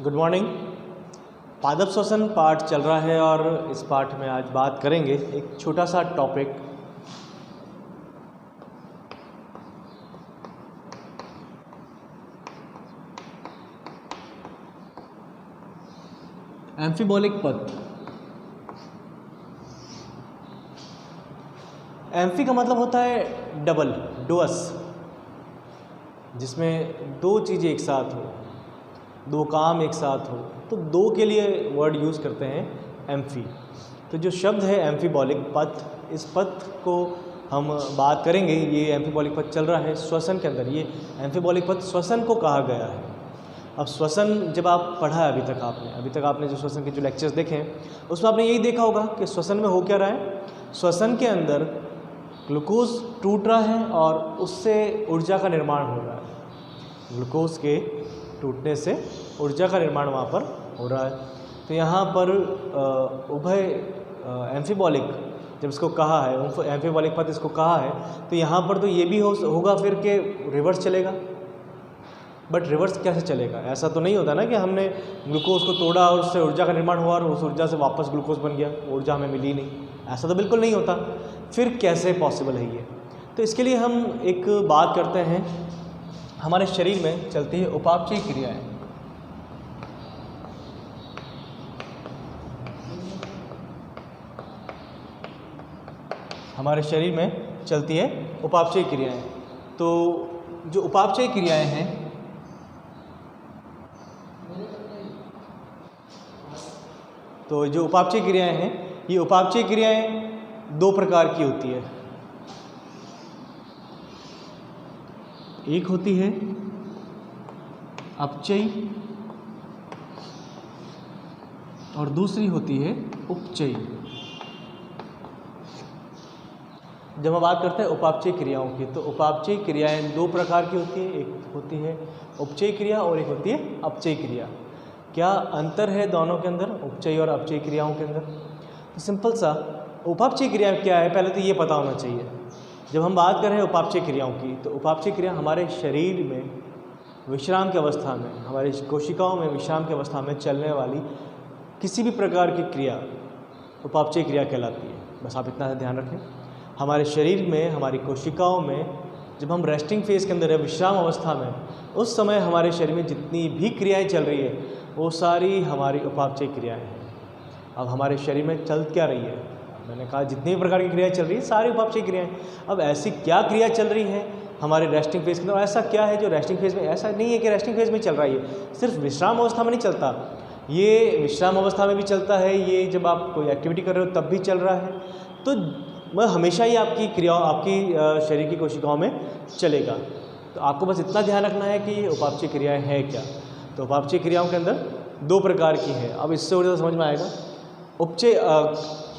Good morning. पादप श्वसन पाठ चल रहा है और इस पाठ में आज बात करेंगे एक छोटा सा टॉपिक एम्फीबॉलिक पथ। एम्फी का मतलब होता है डबल, डुअस, जिसमें दो चीज़ें एक साथ हो, दो काम एक साथ हो, तो दो के लिए वर्ड यूज़ करते हैं एम्फी। तो जो शब्द है एम्फीबॉलिक पथ, इस पथ को हम बात करेंगे। ये एम्फीबॉलिक पथ चल रहा है श्वसन के अंदर। ये एम्फीबॉलिक पथ श्वसन को कहा गया है। अब श्वसन जब आप पढ़ा है अभी तक आपने जो श्वसन के जो लेक्चर्स देखे हैं उसमें आपने यही देखा होगा कि श्वसन में हो क्या रहा है। श्वसन के अंदर ग्लूकोज टूट रहा है और उससे ऊर्जा का निर्माण हो रहा है। ग्लूकोज के टूटने से ऊर्जा का निर्माण वहाँ पर हो रहा है। तो यहाँ पर उभय एम्फीबॉलिक जब इसको कहा है, एम्फीबॉलिक पथ इसको कहा है, तो यहाँ पर तो ये भी होगा फिर के रिवर्स चलेगा। बट रिवर्स कैसे चलेगा? ऐसा तो नहीं होता ना कि हमने ग्लूकोज को तोड़ा और उससे ऊर्जा का निर्माण हुआ और उस ऊर्जा से वापस ग्लूकोज बन गया, ऊर्जा हमें मिली नहीं। ऐसा तो बिल्कुल नहीं होता। फिर कैसे पॉसिबल है ये? तो इसके लिए हम एक बात करते हैं। हमारे शरीर में चलती है उपापचयी क्रियाएं। हमारे शरीर में चलती है उपापचयी क्रियाएं। तो जो उपापचयी क्रियाएं हैं, ये उपापचयी क्रियाएं दो प्रकार की होती है। एक होती है अपचयी और दूसरी होती है उपचयी। जब हम बात करते हैं उपापचयी क्रियाओं की, तो उपापचयी क्रियाएं दो प्रकार की होती है। एक होती है उपचयी क्रिया और एक होती है अपचयी क्रिया। क्या अंतर है दोनों के अंदर, उपचयी और अपचयी क्रियाओं के अंदर? तो सिंपल सा, उपापचयी क्रिया क्या है पहले तो ये पता होना चाहिए। जब हम बात कर रहे हैं उपापचयी क्रियाओं की, तो उपापचयी क्रिया हमारे शरीर में विश्राम की अवस्था में, हमारी कोशिकाओं में विश्राम की अवस्था में चलने वाली किसी भी प्रकार की क्रिया उपापचयी क्रिया कहलाती है। बस आप इतना ध्यान रखें। हमारे शरीर में, हमारी कोशिकाओं में जब हम रेस्टिंग फेज के अंदर है, विश्राम अवस्था में, उस समय हमारे शरीर में जितनी भी क्रियाएं चल रही है वो सारी हमारी उपापचयी क्रियाएं हैं। अब हमारे शरीर में चल क्या रही है? मैंने कहा जितनी भी प्रकार की क्रियाएं चल रही है सारी उपापचयी क्रियाएं। अब ऐसी क्या क्रिया चल रही है हमारे रेस्टिंग फेज के अंदर? ऐसा क्या है जो रेस्टिंग फेज में? ऐसा नहीं है कि रेस्टिंग फेज में चल रहा है, ये सिर्फ विश्राम अवस्था में नहीं चलता, ये विश्राम अवस्था में भी चलता है। ये जब आप कोई एक्टिविटी कर रहे हो तब भी चल रहा है। तो वह हमेशा ही आपकी क्रियाओं, आपकी शरीर की कोशिकाओं में चलेगा। तो आपको बस इतना ध्यान रखना है कि ये उपापचयी क्रियाएं हैं क्या। तो उपापचयी क्रियाओं के अंदर दो प्रकार की है। अब इससे और ज़्यादा समझ में आएगा।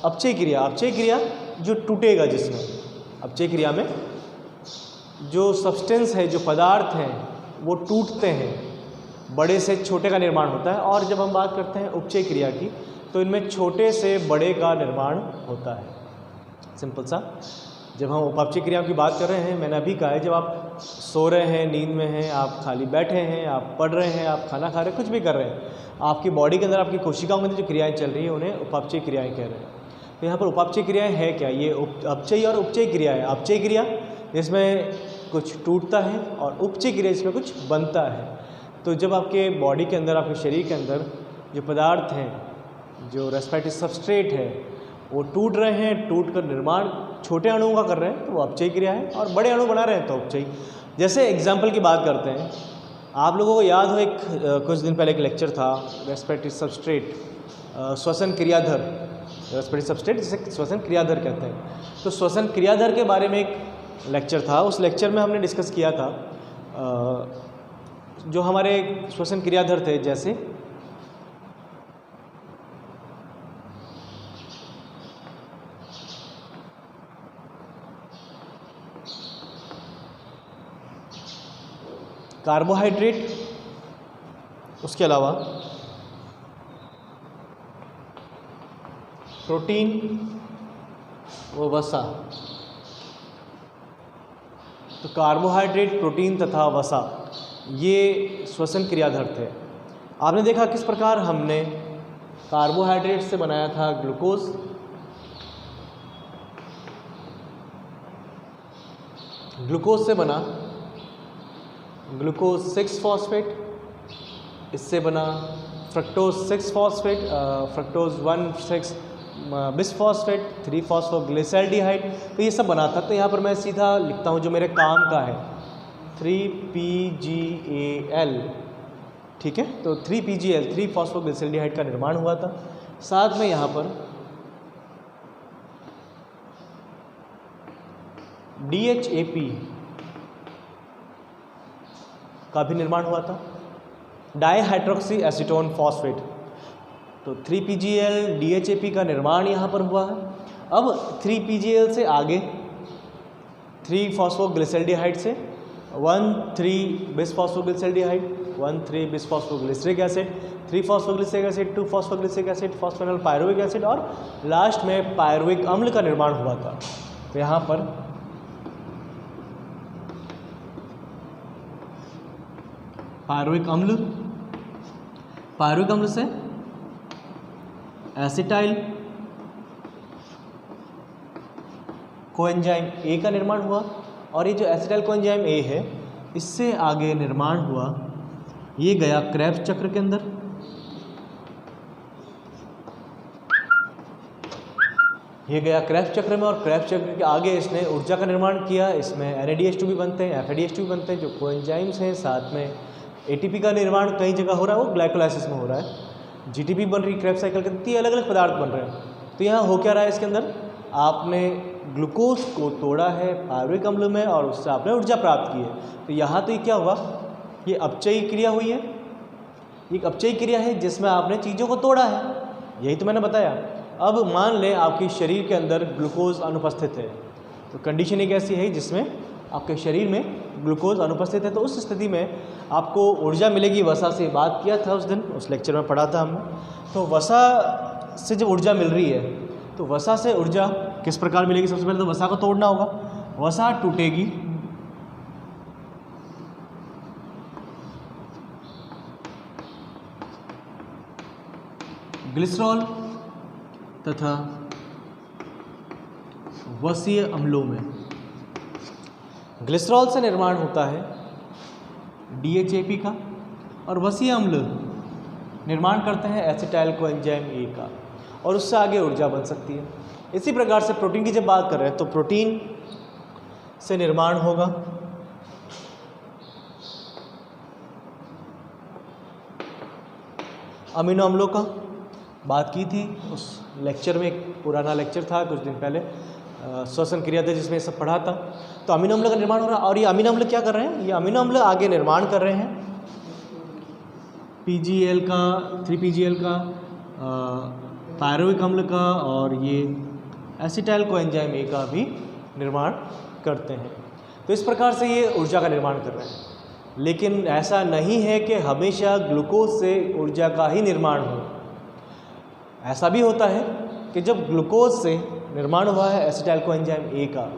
अपचयी क्रिया जो टूटेगा, जिसमें अपचयी क्रिया में जो सब्सटेंस है, जो पदार्थ हैं वो टूटते हैं, बड़े से छोटे का निर्माण होता है। और जब हम बात करते हैं उपचयी क्रिया की, तो इनमें छोटे से बड़े का निर्माण होता है। सिंपल सा, जब हम उपापचयी क्रियाओं की बात कर रहे हैं, मैंने अभी कहा है, जब आप सो रहे हैं, नींद में हैं, आप खाली बैठे हैं, आप पढ़ रहे हैं, आप खाना खा रहे हैं, कुछ भी कर रहे हैं, आपकी बॉडी के अंदर, आपकी कोशिकाओं के अंदर जो क्रियाएं चल रही है उन्हें उपापचयी क्रियाएं कह रहे हैं। तो यहाँ पर उपापचयी क्रियाएं है क्या? ये अपचयी और उपचयी क्रिया है। अपचयी क्रिया जिसमें कुछ टूटता है और उपचयी क्रिया जिसमें कुछ बनता है। तो जब आपके बॉडी के अंदर, आपके शरीर के अंदर जो पदार्थ हैं, जो रेस्पिरेटरी सबस्ट्रेट है, वो टूट रहे हैं, टूट कर निर्माण छोटे अणुओं का कर रहे हैं, तो वो अपचयी क्रिया है। और बड़े अणु बना रहे हैं तो उपचयी। जैसे एग्जाम्पल की बात करते हैं, आप लोगों को याद हो कुछ दिन पहले एक लेक्चर था रेस्पिरेटरी सबस्ट्रेट, श्वसन क्रियाधर, रेस्पिरेटरी सबस्ट्रेट जिसे श्वसन क्रियाधर कहते हैं। तो श्वसन क्रियाधर के बारे में एक लेक्चर था। उस लेक्चर में हमने डिस्कस किया था जो हमारे श्वसन क्रियाधर थे, जैसे कार्बोहाइड्रेट, उसके अलावा प्रोटीन व वसा। तो कार्बोहाइड्रेट, प्रोटीन तथा वसा ये श्वसन क्रियाधर थे। आपने देखा किस प्रकार हमने कार्बोहाइड्रेट से बनाया था ग्लूकोज, ग्लूकोज से बना ग्लूकोज 6 फॉस्फेट, इससे बना फ्रक्टोज 6 फॉस्फेट, फ्रक्टोज 1,6 बिसफॉस्फेट, 3 फॉस्फोग्लिसैल्डिहाइड, तो ये सब बना था। तो यहाँ पर मैं सीधा लिखता हूँ जो मेरे काम का है 3PGAL, ठीक है। तो 3PGL 3 फॉस्फोग्लिसैल्डिहाइड का निर्माण हुआ था। साथ में यहाँ पर DHAP का भी निर्माण हुआ था, डाईहाइड्रोक्सी एसीटोन फॉस्फेट। तो 3PGL DHAP का निर्माण यहाँ पर हुआ है। अब 3PGL से आगे 3 फॉस्फोग्लिसैल्डिहाइड से 1,3 bisphosphoglyceraldehyde, 1,3 bisphosphoglyceric acid, 3 phosphoglyceric acid, 2 phosphoglyceric acid, phosphoenol pyruvic acid और लास्ट में पायरुविक अम्ल का निर्माण हुआ था। तो यहाँ पर पायरुविक अम्ल से एसिटाइल कोएंजाइम ए का निर्माण हुआ, और ये जो एसिटाइल कोएंजाइम ए है इससे आगे निर्माण हुआ, ये गया क्रेब्स चक्र के अंदर। ये गया क्रेब्स चक्र में, और क्रेब्स चक्र के आगे इसने ऊर्जा का निर्माण किया। इसमें NADH2 भी बनते हैं, FADH2 भी बनते हैं जो कोएंजाइम्स हैं। साथ में ATP का निर्माण कई जगह हो रहा है, वो ग्लाइकोलाइसिस में हो रहा है। GTP बन रही, क्रेब्स साइकिल के 3 अलग अलग पदार्थ बन रहे हैं। तो यहाँ हो क्या रहा है इसके अंदर, आपने ग्लूकोज को तोड़ा है पायरुविक अम्ल में और उससे आपने ऊर्जा प्राप्त की है। तो यहाँ तो ये क्या हुआ, ये अपचयी क्रिया हुई है, एक अपचयी क्रिया है जिसमें आपने चीज़ों को तोड़ा है, यही तो मैंने बताया। अब मान लें आपके शरीर के अंदर ग्लूकोज अनुपस्थित है, तो कंडीशन एक ऐसी है जिसमें आपके शरीर में ग्लूकोज अनुपस्थित है, तो उस स्थिति में आपको ऊर्जा मिलेगी वसा से। बात किया था उस दिन, उस लेक्चर में पढ़ा था हमने। तो वसा से जब ऊर्जा मिल रही है, तो वसा से ऊर्जा किस प्रकार मिलेगी, सबसे पहले तो वसा को तोड़ना होगा। वसा टूटेगी ग्लिसरॉल तथा वसीय अम्लों में। ग्लिसरॉल से निर्माण होता है DHAP का, और वसीय अम्ल निर्माण करते हैं एसिटाइल कोएंजाइम ए का, और उससे आगे ऊर्जा बन सकती है। इसी प्रकार से प्रोटीन की जब बात कर रहे हैं तो प्रोटीन से निर्माण होगा अमीनो अम्लों का। बात की थी उस लेक्चर में, एक पुराना लेक्चर था कुछ दिन पहले, श्वसन क्रिया था जिसमें सब पढ़ा था। तो अमीनो अम्ल का निर्माण हो रहा है, और ये अमीनो अम्ल क्या कर रहे हैं, ये अमीनो अम्ल आगे निर्माण कर रहे हैं PGL का, 3PGL का, पायरुविक अम्ल का, और ये एसिटाइल कोएंजाइम ए का भी निर्माण करते हैं। तो इस प्रकार से ये ऊर्जा का निर्माण कर रहे हैं। लेकिन ऐसा नहीं है कि हमेशा ग्लूकोज से ऊर्जा का ही निर्माण हो। ऐसा भी होता है कि जब ग्लूकोज से निर्माण हुआ है एसिटाइल कोएंजाइम ए का,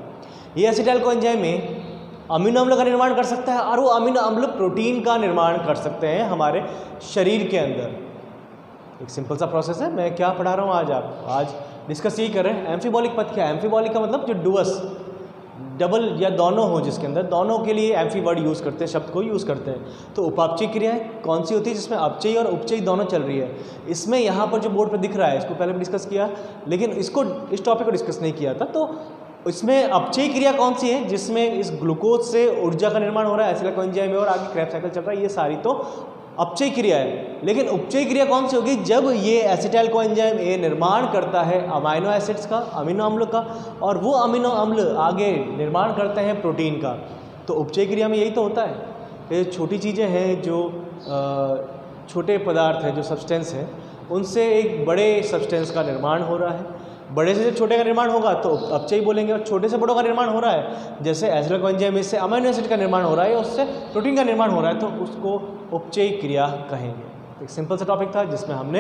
ये एसिटाइल कोएंजाइम ए अमीनो अम्ल का निर्माण कर सकता है, और वो अमीनो अम्ल प्रोटीन का निर्माण कर सकते हैं हमारे शरीर के अंदर। एक सिंपल सा प्रोसेस है। मैं क्या पढ़ा रहा हूँ आज डिस्कस यही कर रहे हैं। एम्फीबॉलिक पथ क्या है, एम्फीबॉलिक का मतलब जो डुअस, डबल या दोनों हो जिसके अंदर, दोनों के लिए एम्फी वर्ड यूज़ करते हैं, शब्द को यूज़ करते हैं। तो उपापचयी क्रियाएं कौन सी होती है जिसमें अपचयी और उपचयी दोनों चल रही है। इसमें यहाँ पर जो बोर्ड पर दिख रहा है इसको पहले भी डिस्कस किया, लेकिन इस टॉपिक को डिस्कस नहीं किया था। तो इसमें अपचयी क्रिया कौन सी है जिसमें इस ग्लूकोज से ऊर्जा का निर्माण हो रहा है, एसिटाइल कोएंजाइम में, और आगे क्रेब्स साइकिल चल रहा है, ये सारी तो अपचयी क्रिया है। लेकिन उपचयी क्रिया कौन सी होगी, जब ये एसिटाइल कोएंजाइम ए निर्माण करता है अमाइनो एसिड्स का, अमीनो अम्ल का, और वो अमीनो अम्ल आगे निर्माण करते हैं प्रोटीन का। तो उपचयी क्रिया में यही तो होता है। ये छोटी चीज़ें हैं जो छोटे पदार्थ हैं, जो सब्सटेंस हैं, उनसे एक बड़े सब्सटेंस का निर्माण हो रहा है। बड़े से जब छोटे का निर्माण होगा तो अपचयी बोलेंगे, और छोटे से बड़ों का निर्माण हो रहा है, जैसे एसिटाइल कोएंजाइम से अमीनो एसिड का निर्माण हो रहा है, उससे प्रोटीन का निर्माण हो रहा है, तो उसको उपचयी क्रिया कहेंगे। एक सिंपल सा टॉपिक था जिसमें हमने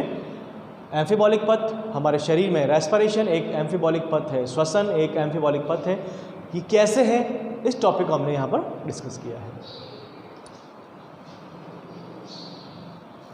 एम्फीबॉलिक पथ, हमारे शरीर में रेस्पिरेशन एक एम्फीबॉलिक पथ है, श्वसन एक एम्फीबॉलिक पथ है, ये कैसे है इस टॉपिक को हमने यहाँ पर डिस्कस किया है।